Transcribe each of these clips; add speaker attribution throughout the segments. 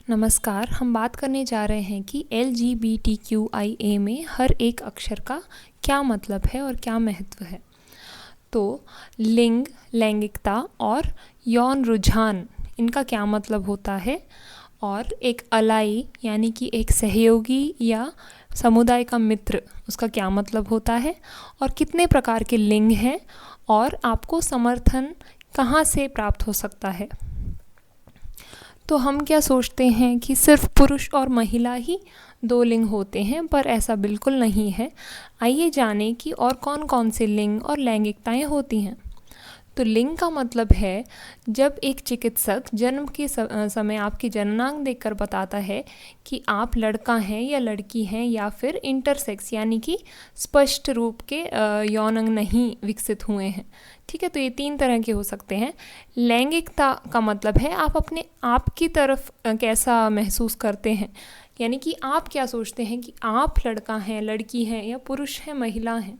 Speaker 1: नमस्कार। हम बात करने जा रहे हैं कि LGBTQIA में हर एक अक्षर का क्या मतलब है और क्या महत्व है। तो लिंग, लैंगिकता और यौन रुझान, इनका क्या मतलब होता है, और एक अलाई यानी कि एक सहयोगी या समुदाय का मित्र, उसका क्या मतलब होता है, और कितने प्रकार के लिंग हैं और आपको समर्थन कहाँ से प्राप्त हो सकता है। तो हम क्या सोचते हैं कि सिर्फ पुरुष और महिला ही दो लिंग होते हैं, पर ऐसा बिल्कुल नहीं है। आइए जानें कि और कौन कौन से लिंग और लैंगिकताएं होती हैं। तो लिंग का मतलब है जब एक चिकित्सक जन्म के समय आपकी जननांग देखकर बताता है कि आप लड़का हैं या लड़की हैं, या फिर इंटरसेक्स यानी कि स्पष्ट रूप के यौन अंग नहीं विकसित हुए हैं। ठीक है, तो ये 3 तरह के हो सकते हैं। लैंगिकता का मतलब है आप अपने आप की तरफ कैसा महसूस करते हैं, यानी कि आप क्या सोचते हैं कि आप लड़का हैं, लड़की हैं, या पुरुष हैं, महिला हैं।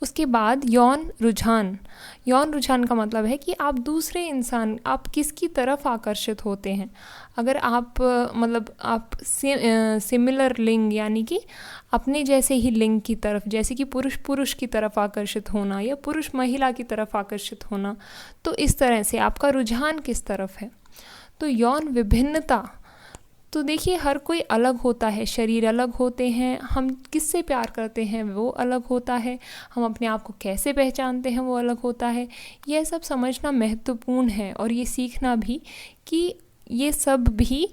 Speaker 1: उसके बाद यौन रुझान का मतलब है कि आप दूसरे इंसान, आप किसकी तरफ आकर्षित होते हैं। अगर आप आप सिमिलर लिंग यानी कि अपने जैसे ही लिंग की तरफ, जैसे कि पुरुष की तरफ आकर्षित होना या पुरुष महिला की तरफ आकर्षित होना, तो इस तरह से आपका रुझान किस तरफ है। तो यौन विभिन्नता, तो देखिए हर कोई अलग होता है, शरीर अलग होते हैं, हम किससे प्यार करते हैं वो अलग होता है, हम अपने आप को कैसे पहचानते हैं वो अलग होता है। यह सब समझना महत्वपूर्ण है और ये सीखना भी कि ये सब भी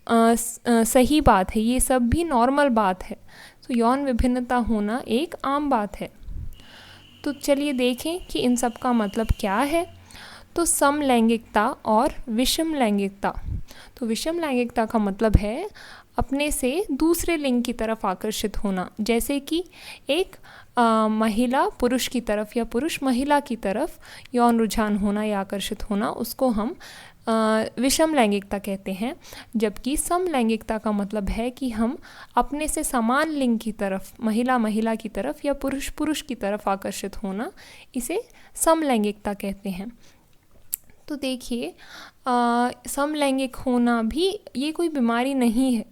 Speaker 1: सही बात है, ये सब भी नॉर्मल बात है। तो यौन विभिन्नता होना एक आम बात है। तो चलिए देखें कि इन सब का मतलब क्या है। तो समलैंगिकता और विषम लैंगिकता। तो विषम लैंगिकता का मतलब है अपने से दूसरे लिंग की तरफ आकर्षित होना, जैसे कि एक महिला पुरुष की तरफ या पुरुष महिला की तरफ यौन रुझान होना या आकर्षित होना, उसको हम विषम लैंगिकता कहते हैं। जबकि समलैंगिकता का मतलब है कि हम अपने से समान लिंग की तरफ, महिला की तरफ या पुरुष की तरफ आकर्षित होना, इसे समलैंगिकता कहते हैं। तो देखिए समलैंगिक होना भी ये कोई बीमारी नहीं है।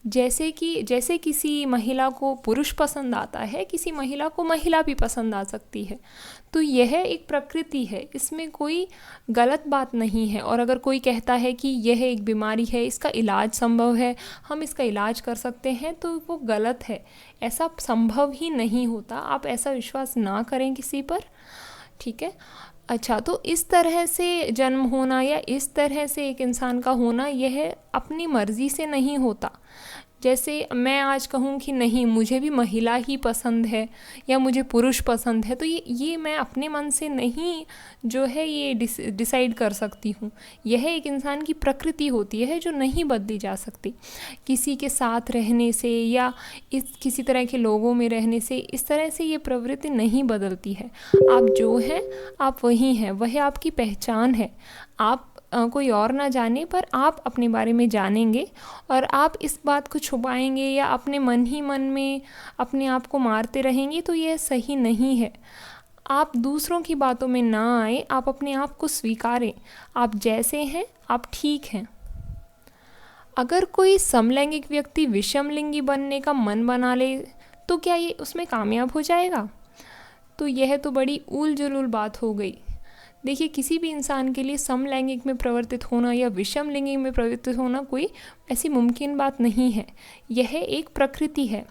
Speaker 1: जैसे किसी महिला को पुरुष पसंद आता है, किसी महिला को महिला भी पसंद आ सकती है। तो यह एक प्रकृति है, इसमें कोई गलत बात नहीं है। और अगर कोई कहता है कि यह एक बीमारी है, इसका इलाज संभव है, हम इसका इलाज कर सकते हैं, तो वो गलत है। ऐसा संभव ही नहीं होता। आप ऐसा विश्वास ना करें किसी पर। ठीक है। अच्छा, तो इस तरह से जन्म होना या इस तरह से एक इंसान का होना, यह अपनी मर्ज़ी से नहीं होता। जैसे मैं आज कहूँ कि नहीं, मुझे भी महिला ही पसंद है या मुझे पुरुष पसंद है, तो ये मैं अपने मन से नहीं जो है ये डिसाइड कर सकती हूँ। यह एक इंसान की प्रकृति होती है जो नहीं बदली जा सकती। किसी के साथ रहने से या किसी तरह के लोगों में रहने से इस तरह से ये प्रवृत्ति नहीं बदलती है। आप जो हैं आप वही हैं, वह आपकी पहचान है। आप कोई और ना जाने, पर आप अपने बारे में जानेंगे, और आप इस बात को छुपाएंगे या अपने मन ही मन में अपने आप को मारते रहेंगे, तो यह सही नहीं है। आप दूसरों की बातों में ना आए, आप अपने आप को स्वीकारें। आप जैसे हैं आप ठीक हैं। अगर कोई समलैंगिक व्यक्ति विषमलिंगी बनने का मन बना ले, तो क्या ये उसमें कामयाब हो जाएगा? तो यह तो बड़ी उल जुलूल बात हो गई। देखिए, किसी भी इंसान के लिए समलैंगिक में प्रवर्तित होना या विषम लिंगी में प्रवर्तित होना कोई ऐसी मुमकिन बात नहीं है। यह एक प्रकृति है,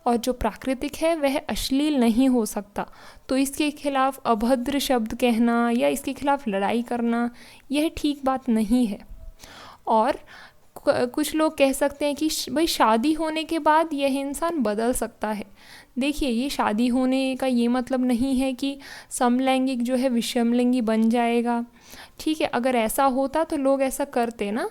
Speaker 1: और जो प्राकृतिक है वह अश्लील नहीं हो सकता। तो इसके खिलाफ अभद्र शब्द कहना या इसके खिलाफ लड़ाई करना, यह ठीक बात नहीं है। और कुछ लोग कह सकते हैं कि भाई शादी होने के बाद यह इंसान बदल सकता है। देखिए, ये शादी होने का ये मतलब नहीं है कि समलैंगिक जो है विषमलिंगी बन जाएगा। ठीक है, अगर ऐसा होता तो लोग ऐसा करते ना।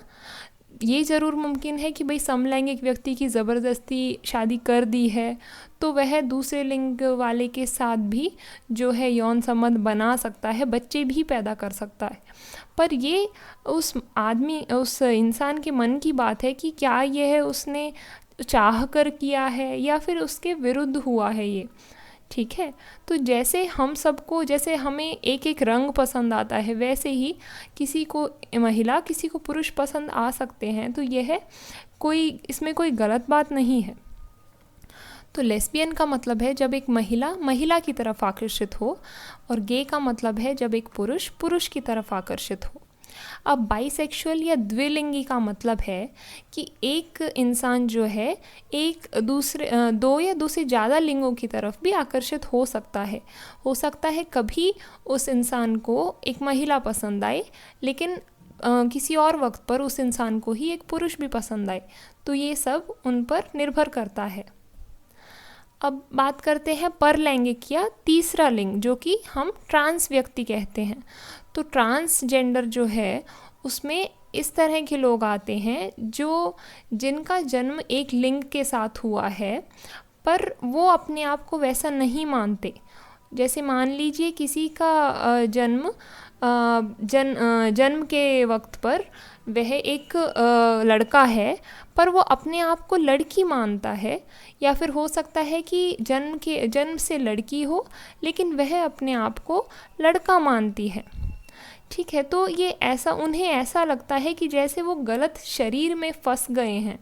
Speaker 1: ये ज़रूर मुमकिन है कि भाई समलैंगिक व्यक्ति की ज़बरदस्ती शादी कर दी है, तो वह दूसरे लिंग वाले के साथ भी जो है यौन संबंध बना सकता है, बच्चे भी पैदा कर सकता है। पर ये उस इंसान के मन की बात है कि क्या यह उसने चाह कर किया है या फिर उसके विरुद्ध हुआ है ये। ठीक है। तो जैसे हम सबको, जैसे हमें एक एक रंग पसंद आता है, वैसे ही किसी को महिला किसी को पुरुष पसंद आ सकते हैं। तो यह कोई, इसमें कोई गलत बात नहीं है। तो लेस्बियन का मतलब है जब एक महिला महिला की तरफ आकर्षित हो, और गे का मतलब है जब एक पुरुष पुरुष की तरफ आकर्षित हो। अब बाइसेक्सुअल या द्विलिंगी का मतलब है कि एक इंसान जो है एक दूसरे दो या दो से ज़्यादा लिंगों की तरफ भी आकर्षित हो सकता है। कभी उस इंसान को एक महिला पसंद आए, लेकिन किसी और वक्त पर उस इंसान को ही एक पुरुष भी पसंद आए। तो ये सब उन पर निर्भर करता है। अब बात करते हैं परलैंगिक या तीसरा लिंग, जो कि हम ट्रांस व्यक्ति कहते हैं। तो ट्रांसजेंडर जो है उसमें इस तरह के लोग आते हैं जिनका जन्म एक लिंग के साथ हुआ है, पर वो अपने आप को वैसा नहीं मानते। जैसे मान लीजिए किसी का जन्म के वक्त पर वह एक लड़का है, पर वो अपने आप को लड़की मानता है, या फिर हो सकता है कि जन्म से लड़की हो लेकिन वह अपने आप को लड़का मानती है। ठीक है। तो ये उन्हें ऐसा लगता है कि जैसे वो गलत शरीर में फंस गए हैं।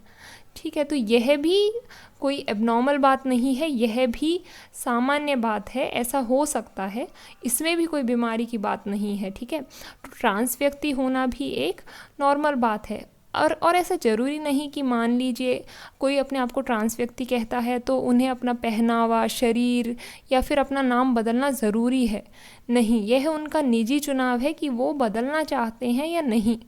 Speaker 1: ठीक है। तो यह भी कोई एबनॉर्मल बात नहीं है, यह भी सामान्य बात है, ऐसा हो सकता है, इसमें भी कोई बीमारी की बात नहीं है। ठीक है। तो ट्रांस व्यक्ति होना भी एक नॉर्मल बात है। और ऐसा ज़रूरी नहीं कि मान लीजिए कोई अपने आप को ट्रांस व्यक्ति कहता है तो उन्हें अपना पहनावा, शरीर या फिर अपना नाम बदलना ज़रूरी है। नहीं, यह उनका निजी चुनाव है कि वो बदलना चाहते हैं या नहीं।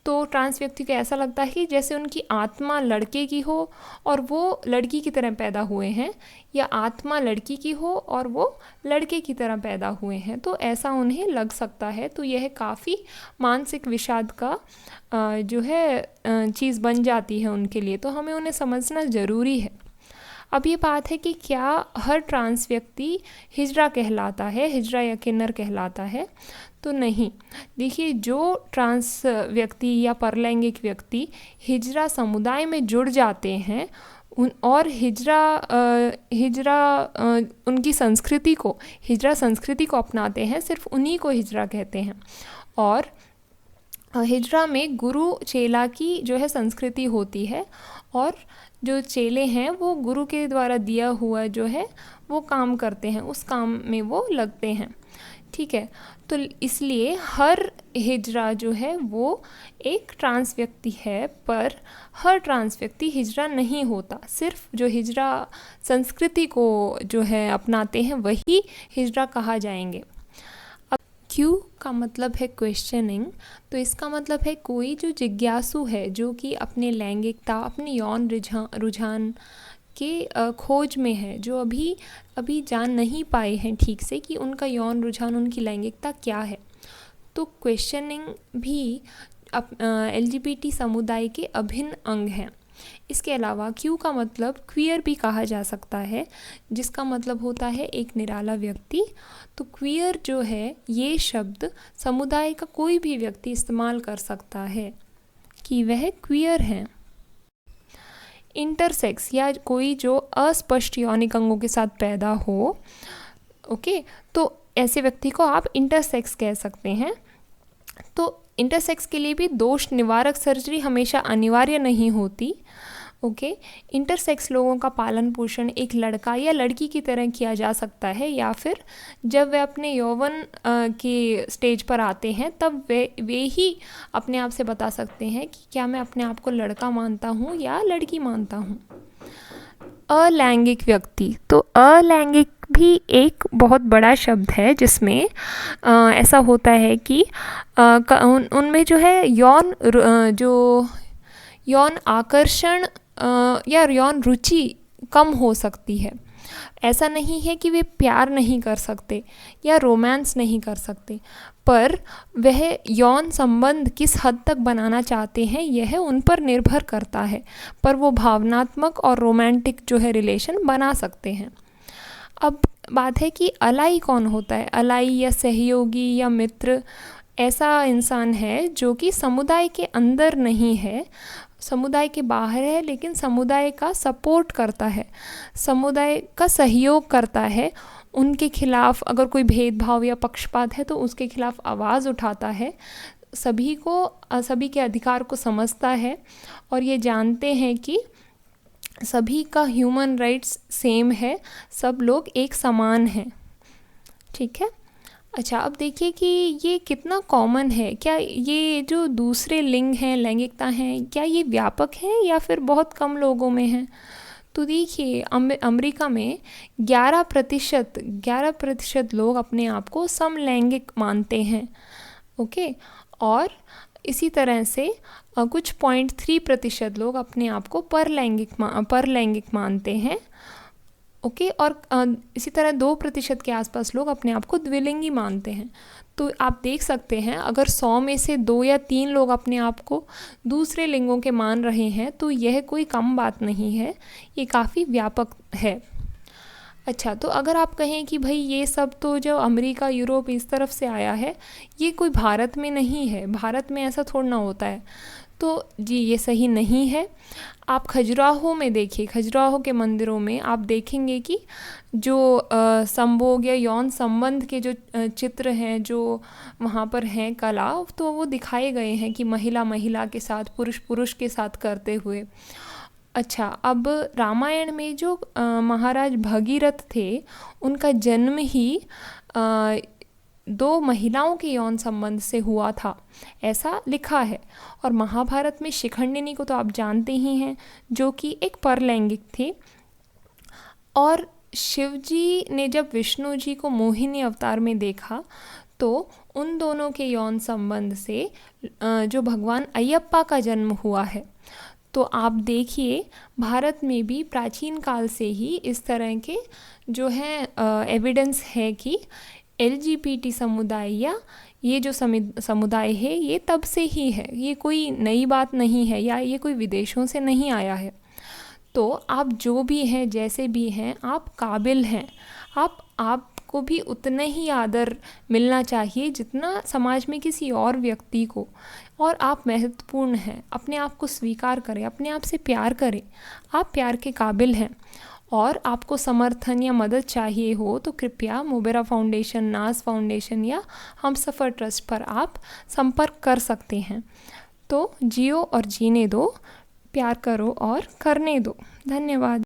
Speaker 1: तो ट्रांस व्यक्ति को ऐसा लगता है कि जैसे उनकी आत्मा लड़के की हो और वो लड़की की तरह पैदा हुए हैं, या आत्मा लड़की की हो और वो लड़के की तरह पैदा हुए हैं, तो ऐसा उन्हें लग सकता है। तो यह काफ़ी मानसिक विषाद का जो है चीज़ बन जाती है उनके लिए। तो हमें उन्हें समझना ज़रूरी है। अब ये बात है कि क्या हर ट्रांस व्यक्ति हिजड़ा कहलाता है, हिजड़ा या किन्नर कहलाता है? तो नहीं। देखिए, जो ट्रांस व्यक्ति या परलैंगिक व्यक्ति हिजड़ा समुदाय में जुड़ जाते हैं और उनकी हिजड़ा संस्कृति को अपनाते हैं, सिर्फ उन्हीं को हिजड़ा कहते हैं। और हिजड़ा में गुरु चेला की जो है संस्कृति होती है, और जो चेले हैं वो गुरु के द्वारा दिया हुआ जो है वो काम करते हैं, उस काम में वो लगते हैं। ठीक है। तो इसलिए हर हिजड़ा जो है वो एक ट्रांस व्यक्ति है, पर हर ट्रांस व्यक्ति हिजड़ा नहीं होता। सिर्फ जो हिजड़ा संस्कृति को जो है अपनाते हैं वही हिजड़ा कहा जाएंगे। अब क्यू का मतलब है क्वेश्चनिंग। तो इसका मतलब है कोई जो जिज्ञासु है, जो कि अपने लैंगिकता, अपने यौन रुझान के खोज में है, जो अभी जान नहीं पाए हैं ठीक से कि उनका यौन रुझान, उनकी लैंगिकता क्या है। तो क्वेश्चनिंग भी LGBT समुदाय के अभिन्न अंग हैं। इसके अलावा क्यू का मतलब क्वियर भी कहा जा सकता है, जिसका मतलब होता है एक निराला व्यक्ति। तो क्वियर जो है, ये शब्द समुदाय का कोई भी व्यक्ति इस्तेमाल कर सकता है कि वह क्वियर हैं। इंटरसेक्स या कोई जो अस्पष्ट यौनिक अंगों के साथ पैदा हो, ओके, तो ऐसे व्यक्ति को आप इंटरसेक्स कह सकते हैं। तो इंटरसेक्स के लिए भी दोष निवारक सर्जरी हमेशा अनिवार्य नहीं होती। ओके। इंटरसेक्स लोगों का पालन पोषण एक लड़का या लड़की की तरह किया जा सकता है, या फिर जब वे अपने यौवन के स्टेज पर आते हैं तब वे ही अपने आप से बता सकते हैं कि क्या मैं अपने आप को लड़का मानता हूँ या लड़की मानता हूँ। अलैंगिक व्यक्ति, तो अलैंगिक भी एक बहुत बड़ा शब्द है, जिसमें ऐसा होता है कि उनमें जो है यौन आकर्षण या यौन रुचि कम हो सकती है। ऐसा नहीं है कि वे प्यार नहीं कर सकते या रोमांस नहीं कर सकते, पर वह यौन संबंध किस हद तक बनाना चाहते हैं यह उन पर निर्भर करता है, पर वो भावनात्मक और रोमांटिक जो है रिलेशन बना सकते हैं। अब बात है कि अलाई कौन होता है? अलाई या सहयोगी या मित्र, ऐसा इंसान है जो कि समुदाय के अंदर नहीं है, समुदाय के बाहर है, लेकिन समुदाय का सपोर्ट करता है, समुदाय का सहयोग करता है। उनके खिलाफ अगर कोई भेदभाव या पक्षपात है तो उसके खिलाफ आवाज़ उठाता है, सभी के अधिकार को समझता है और ये जानते हैं कि सभी का ह्यूमन राइट्स सेम है, सब लोग एक समान हैं। ठीक है। अच्छा, अब देखिए कि ये कितना कॉमन है। क्या ये जो दूसरे लिंग हैं, लैंगिकता हैं, क्या ये व्यापक है या फिर बहुत कम लोगों में है? तो देखिए अमेरिका में 11% लोग अपने आप को समलैंगिक मानते हैं। ओके। और इसी तरह से कुछ 0.3% लोग अपने आप को परलैंगिक मानते हैं। ओके। और इसी तरह 2% के आसपास लोग अपने आप को द्विलिंगी मानते हैं। तो आप देख सकते हैं अगर 100 में से 2 या 3 लोग अपने आप को दूसरे लिंगों के मान रहे हैं तो यह कोई कम बात नहीं है, ये काफ़ी व्यापक है। अच्छा, तो अगर आप कहें कि भाई ये सब तो जो अमेरिका, यूरोप इस तरफ से आया है, ये कोई भारत में नहीं है, भारत में ऐसा थोड़ा ना होता है, तो जी ये सही नहीं है। आप खजुराहो में देखिए, खजुराहो के मंदिरों में आप देखेंगे कि जो संभोग या यौन संबंध के जो चित्र हैं जो वहाँ पर हैं कला, तो वो दिखाए गए हैं कि महिला महिला के साथ, पुरुष पुरुष के साथ करते हुए। अच्छा, अब रामायण में जो महाराज भगीरथ थे, उनका जन्म ही 2 महिलाओं के यौन संबंध से हुआ था, ऐसा लिखा है। और महाभारत में शिखंडिनी को तो आप जानते ही हैं, जो कि एक परलैंगिक थे। और शिवजी ने जब विष्णु जी को मोहिनी अवतार में देखा तो उन दोनों के यौन संबंध से जो भगवान अयप्पा का जन्म हुआ है। तो आप देखिए भारत में भी प्राचीन काल से ही इस तरह के जो हैं एविडेंस है कि LGBT समुदाय या ये जो समुदाय है ये तब से ही है, ये कोई नई बात नहीं है या ये कोई विदेशों से नहीं आया है। तो आप जो भी हैं, जैसे भी हैं, आप काबिल हैं, आपको भी उतना ही आदर मिलना चाहिए जितना समाज में किसी और व्यक्ति को। और आप महत्वपूर्ण हैं, अपने आप को स्वीकार करें, अपने आप से प्यार करें, आप प्यार के काबिल हैं। और आपको समर्थन या मदद चाहिए हो तो कृपया मोबेरा फाउंडेशन, नाज फाउंडेशन या हमसफ़र ट्रस्ट पर आप संपर्क कर सकते हैं। तो जियो और जीने दो, प्यार करो और करने दो। धन्यवाद।